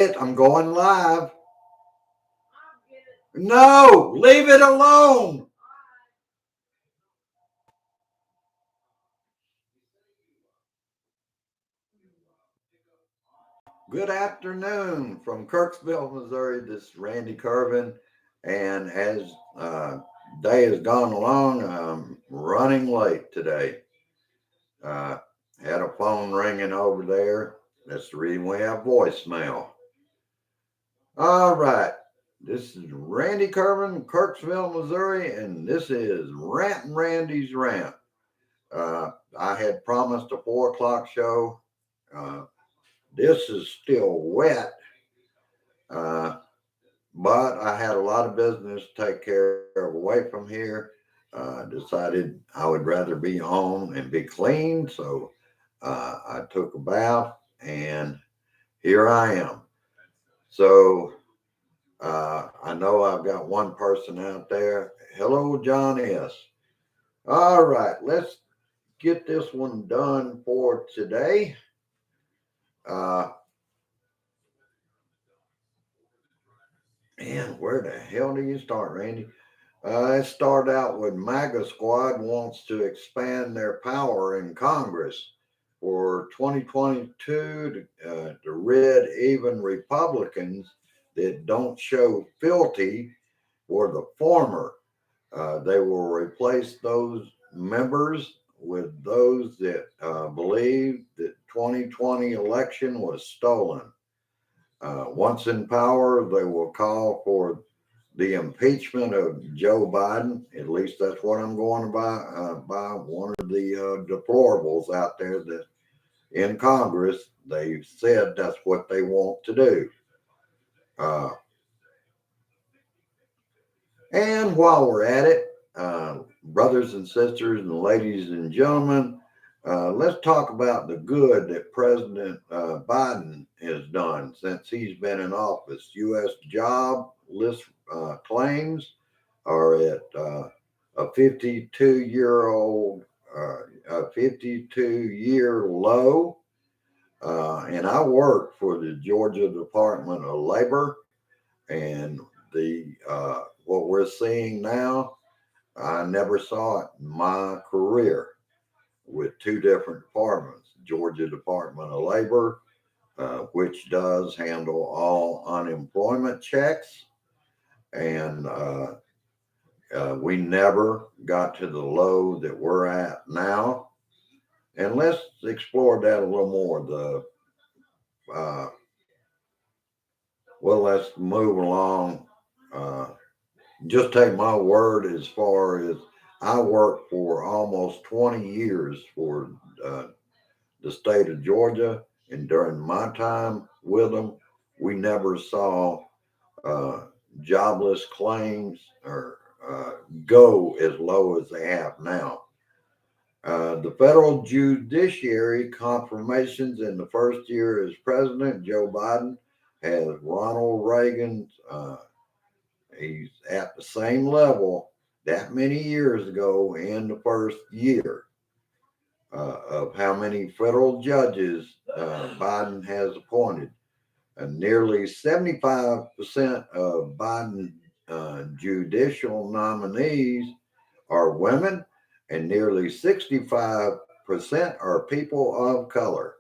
I'm going live. No, leave it alone. Good afternoon from Kirksville, Missouri. This is Randy Curvin. And as day has gone along, I'm running late today. Uh, had a phone ringing over there. That's the reason we have voicemail. All right. This is Randy Curvin, Kirksville, Missouri, and this is Rant and Randy's Rant. I had promised a 4 o'clock show. Uh, this is still wet, uh, but I had a lot of business to take care of away from here. Decided I would rather be home and be clean, so I took a bath, and here I am. So I know I've got one person out there. Hello, John S. All right, let's get this one done for today. Uh, Man, where the hell do you start, Randy? It started out with MAGA Squad wants to expand their power in Congress for 2022 to rid even Republicans that don't show fealty for the former. They will replace those members with those that believe that 2020 election was stolen. Once in power, they will call for the impeachment of Joe Biden. At least that's what I'm going by one of the deplorables out there that in Congress they've said that's what they want to do. Uh, and while we're at it, brothers and sisters and ladies and gentlemen, let's talk about the good that President Biden has done since he's been in office. U.S. job list claims are at a 52-year low. And I work for the Georgia Department of Labor, and the what we're seeing now, I never saw it in my career with two different departments. Georgia Department of Labor, which does handle all unemployment checks, and we never got to the low that we're at now. And let's explore that a little more. Uh, let's move along. Just take my word as far as I worked for almost 20 years for the state of Georgia, and during my time with them, we never saw uh, jobless claims or go as low as they have now. The federal judiciary confirmations in the first year as president, Joe Biden has Ronald Reagan's. He's at the same level that many years ago in the first year of how many federal judges Biden has appointed. Nearly 75% of Biden judicial nominees are women, and nearly 65% are people of color.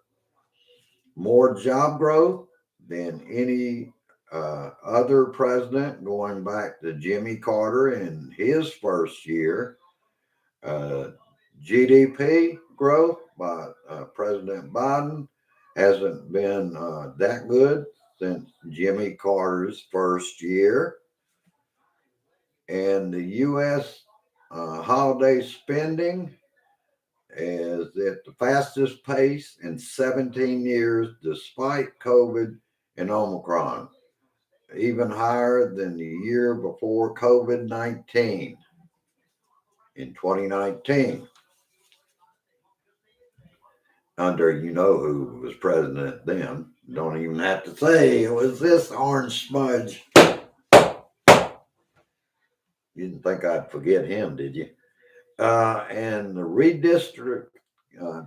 More job growth than any other president going back to Jimmy Carter in his first year. Uh, GDP growth by President Biden hasn't been that good since Jimmy Carter's first year. And the U.S. Holiday spending is at the fastest pace in 17 years, despite COVID and Omicron, even higher than the year before COVID-19 in 2019. Under you know who was president then. Don't even have to say it was this orange smudge. You didn't think I'd forget him, did you? And the redistrict,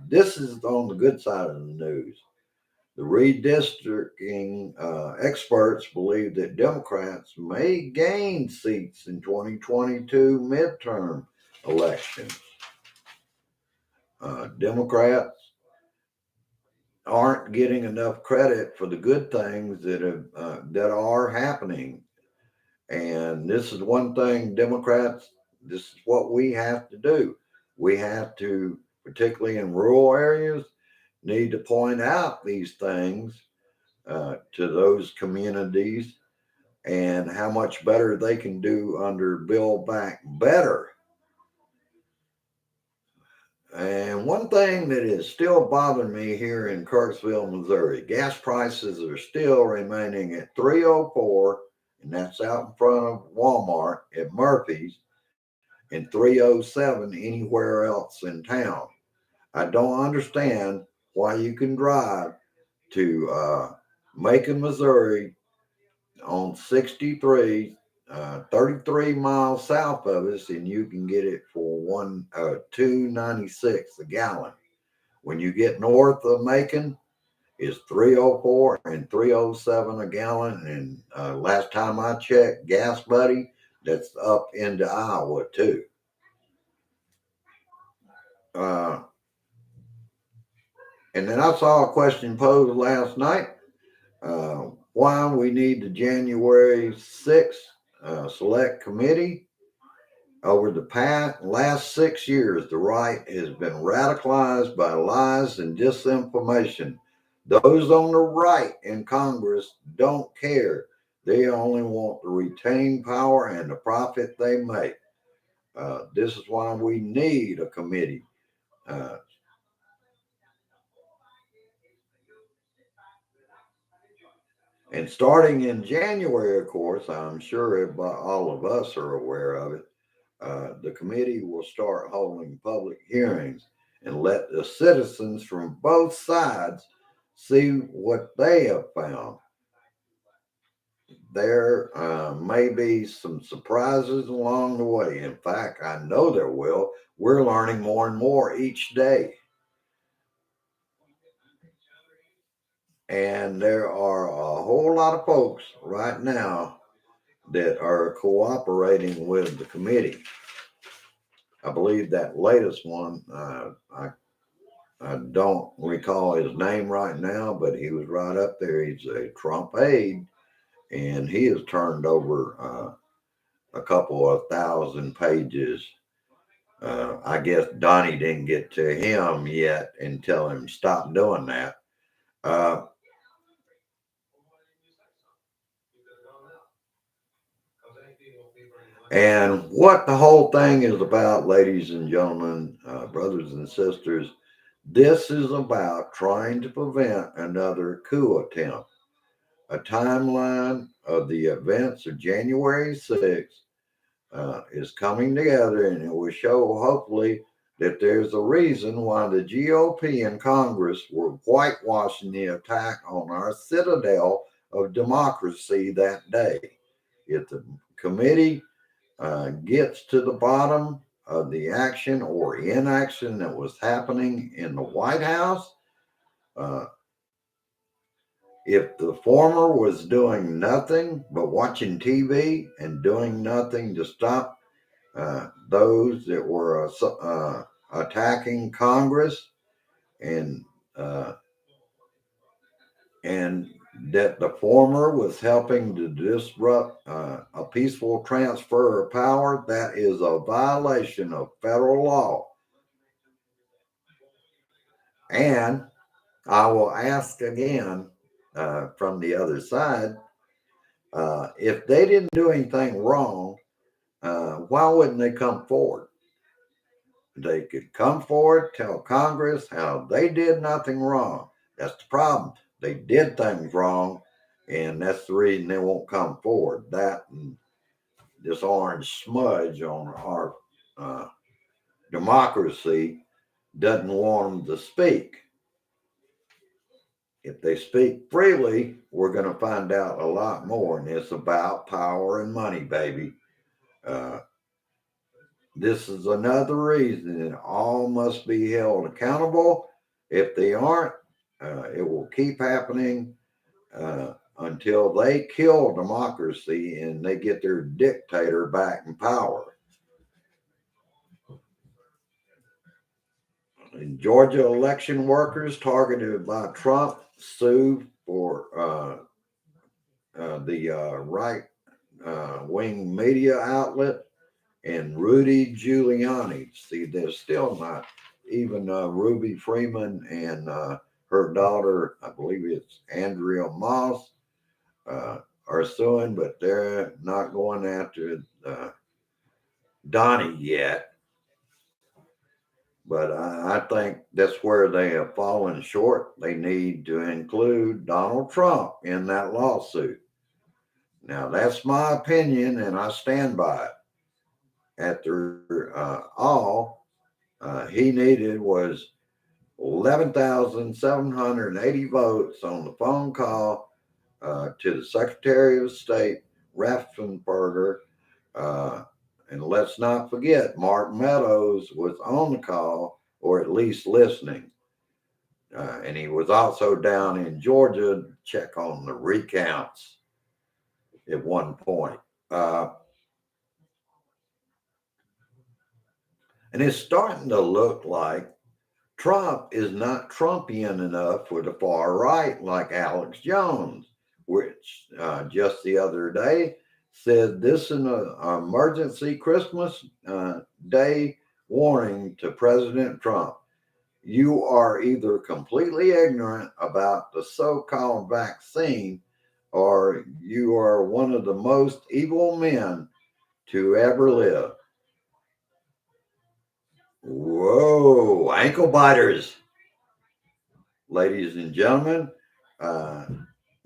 this is on the good side of the news. The redistricting experts believe that Democrats may gain seats in 2022 midterm elections. Democrats aren't getting enough credit for the good things that are happening. And this is one thing, Democrats, this is what we have to do. We have to, particularly in rural areas, need to point out these things to those communities and how much better they can do under Build Back Better. And one thing that is still bothering me here in Kirksville, Missouri, gas prices are still remaining at $3.04, and that's out in front of Walmart at Murphy's, and $3.07 anywhere else in town. I don't understand why you can drive to Macon, Missouri on 63, 33 miles south of us, and you can get it for $2.96 a gallon. When you get north of Macon, it's 3.04 and 3.07 a gallon. And last time I checked, Gas Buddy, that's up into Iowa too. And then I saw a question posed last night. Why we need the January 6th select committee. Over the last 6 years, the right has been radicalized by lies and disinformation. Those on the right in Congress don't care. They only want to retain power and the profit they make. This is why we need a committee. And starting in January, of course, I'm sure all of us are aware of it. The committee will start holding public hearings and let the citizens from both sides see what they have found. There may be some surprises along the way. In fact, I know there will. We're learning more and more each day. And there are a whole lot of folks right now that are cooperating with the committee. I believe that latest one, I don't recall his name right now, but he was right up there. He's a Trump aide, and he has turned over a couple of thousand pages. I guess Donnie didn't get to him yet and tell him stop doing that. Uh, and what the whole thing is about, ladies and gentlemen, brothers and sisters, this is about trying to prevent another coup attempt. A timeline of the events of January 6th is coming together, and it will show, hopefully, that there's a reason why the GOP in Congress were whitewashing the attack on our citadel of democracy that day. If the committee gets to the bottom of the action or inaction that was happening in the White House, uh, if the former was doing nothing but watching TV and doing nothing to stop those that were attacking Congress, and uh, and that the former was helping to disrupt a peaceful transfer of power, that is a violation of federal law. And I will ask again from the other side, if they didn't do anything wrong, why wouldn't they come forward? They could come forward, tell Congress how they did nothing wrong. That's the problem. They did things wrong, and that's the reason they won't come forward. That and this orange smudge on our democracy doesn't want them to speak. If they speak freely, we're going to find out a lot more, and it's about power and money, baby. Uh, This is another reason that all must be held accountable. If they aren't, It will keep happening until they kill democracy and they get their dictator back in power. In Georgia, election workers targeted by Trump sue for the right wing media outlet and Rudy Giuliani. See, there's still not even Ruby Freeman and her daughter, I believe it's Andrea Moss, are suing, but they're not going after Donnie yet. But I think that's where they have fallen short. They need to include Donald Trump in that lawsuit. Now, that's my opinion, and I stand by it. After all, he needed was 11,780 votes on the phone call to the Secretary of State, Raffensperger. And let's not forget, Mark Meadows was on the call, or at least listening. And he was also down in Georgia to check on the recounts at one point. And it's starting to look like Trump is not Trumpian enough for the far right, like Alex Jones, which just the other day said this is an emergency Christmas Day warning to President Trump. You are either completely ignorant about the so-called vaccine, or you are one of the most evil men to ever live. Whoa, ankle biters, ladies and gentlemen.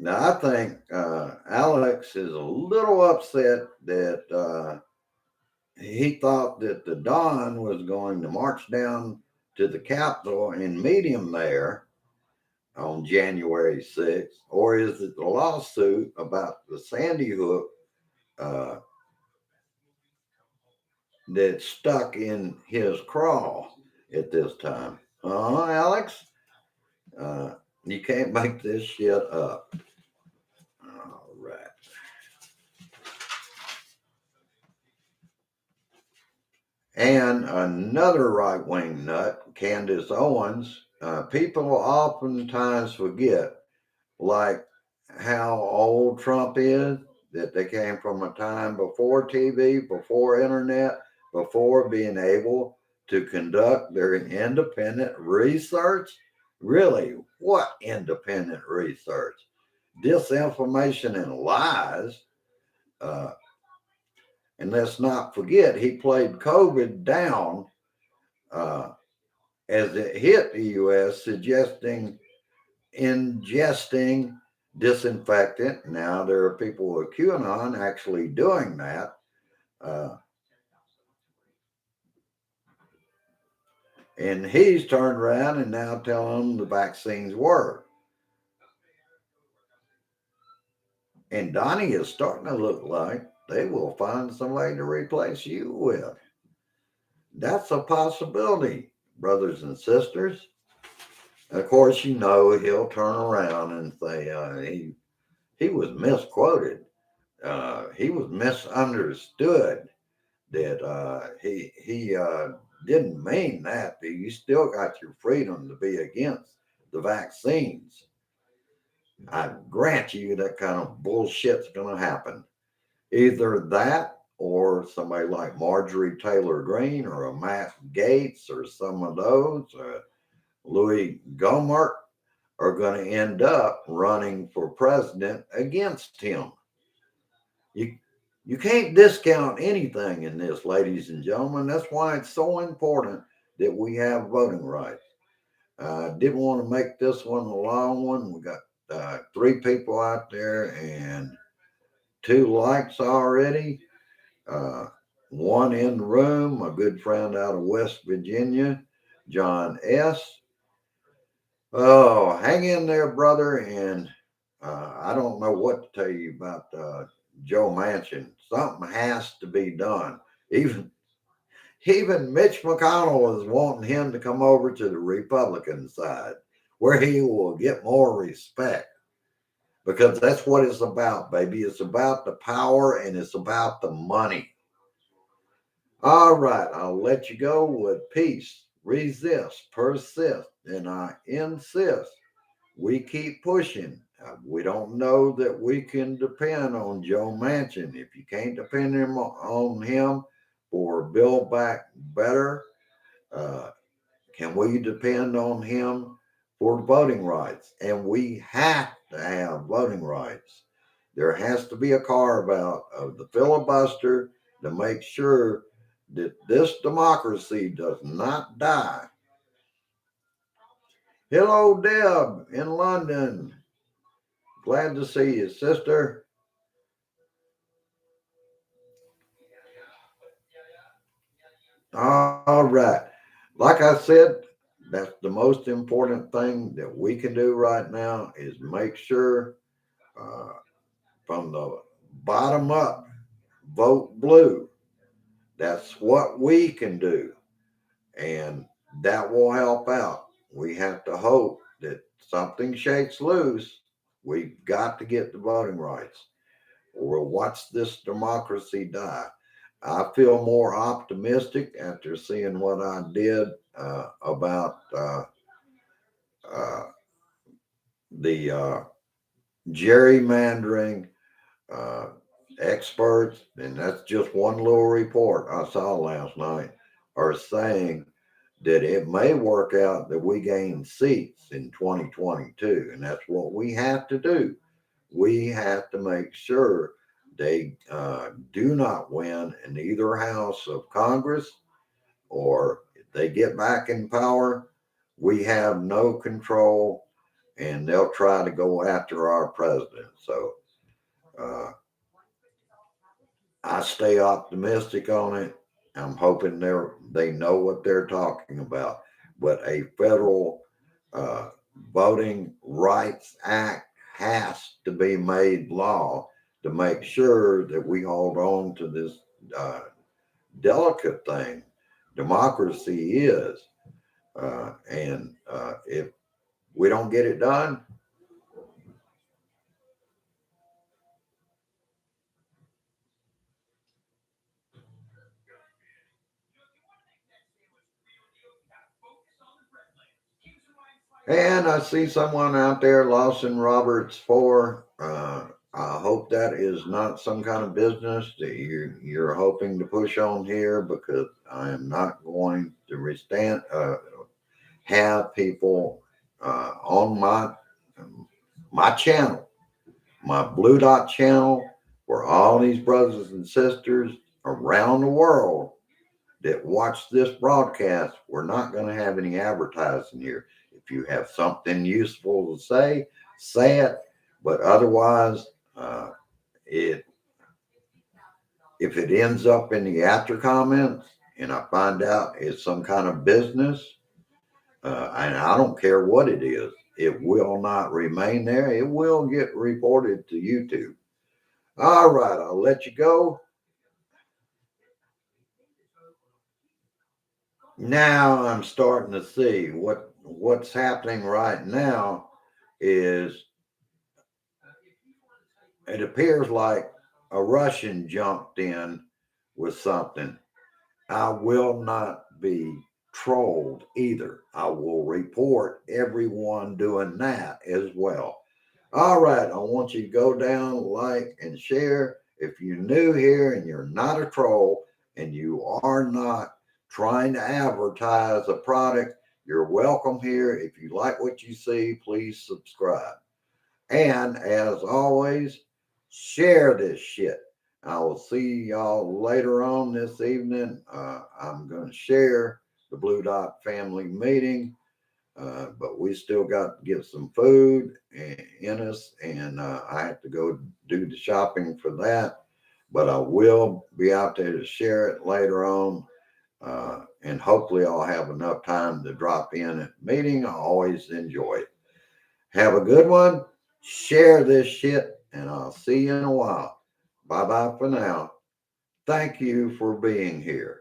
Now, I think Alex is a little upset that he thought that the Don was going to march down to the Capitol and meet him there on January 6th, or is it the lawsuit about the Sandy Hook uh, that's stuck in his craw at this time? Alex, you can't make this shit up. All right. And another right wing nut, Candace Owens, people oftentimes forget, like how old Trump is, that they came from a time before TV, before internet, before being able to conduct their independent research. Really, what independent research? Disinformation and lies. Uh, and let's not forget, he played COVID down uh, as it hit the U.S., suggesting ingesting disinfectant. Now there are people with QAnon actually doing that. Uh, and he's turned around and now telling them the vaccines work. And Donnie is starting to look like they will find somebody to replace you with. That's a possibility, brothers and sisters. Of course, you know he'll turn around and say he was misquoted. He was misunderstood. That he didn't mean that. But you still got your freedom to be against the vaccines. I grant you that kind of bullshit's going to happen. Either that or somebody like Marjorie Taylor Greene or a Matt Gaetz or some of those, Louis Gohmert, are going to end up running for president against him. You can't discount anything in this, ladies and gentlemen. That's why it's so important that we have voting rights. I didn't want to make this one a long one. We got 3 people out there and 2 likes already. One in the room, a good friend out of West Virginia, John S. Oh, hang in there, brother. And I don't know what to tell you about Joe Manchin. Something has to be done. Even Mitch McConnell is wanting him to come over to the Republican side. where he will get more respect. Because that's what it's about, baby. It's about the power and it's about the money. All right, I'll let you go with peace, resist, persist, and I insist we keep pushing. We don't know that we can depend on Joe Manchin. If you can't depend on him for Build Back Better, uh, can we depend on him for voting rights? And we have to have voting rights. There has to be a carve out of the filibuster to make sure that this democracy does not die. Hello, Deb in London. Glad to see you, sister. All right. Like I said, that's the most important thing that we can do right now is make sure uh, from the bottom up, vote blue. That's what we can do. And that will help out. We have to hope that something shakes loose. We've got to get the voting rights or we'll watch this democracy die. I feel more optimistic after seeing what I did about uh, the gerrymandering uh, experts, and that's just one little report I saw last night, are saying that it may work out that we gain seats in 2022. And that's what we have to do. We have to make sure they do not win in either house of Congress, or if they get back in power, we have no control and they'll try to go after our president. So uh, I stay optimistic on it. I'm hoping they know what they're talking about. But a federal uh, voting rights act has to be made law to make sure that we hold on to this uh, delicate thing democracy is. And if we don't get it done, and I see someone out there, Lawson Roberts 4. I hope that is not some kind of business that you're hoping to push on here, because I am not going to have people on my channel, my Blue Dot channel, for all these brothers and sisters around the world that watch this broadcast. We're not going to have any advertising here. If you have something useful to say it. But otherwise, it if it ends up in the after comments and I find out it's some kind of business, and I don't care what it is, it will not remain there. It will get reported to YouTube. All right, I'll let you go. Now I'm starting to see what's happening right now is it appears like a Russian jumped in with something. I will not be trolled either. I will report everyone doing that as well. All right, I want you to go down, like, and share. If you're new here and you're not a troll and you are not trying to advertise a product, you're welcome here. If you like what you see, please subscribe. And as always, share this shit. I will see y'all later on this evening. I'm going to share the Blue Dot family meeting, but we still got to get some food in us, and I have to go do the shopping for that. But I will be out there to share it later on, and hopefully I'll have enough time to drop in at the meeting. I always enjoy it. Have a good one. Share this shit, and I'll see you in a while. Bye bye for now. Thank you for being here.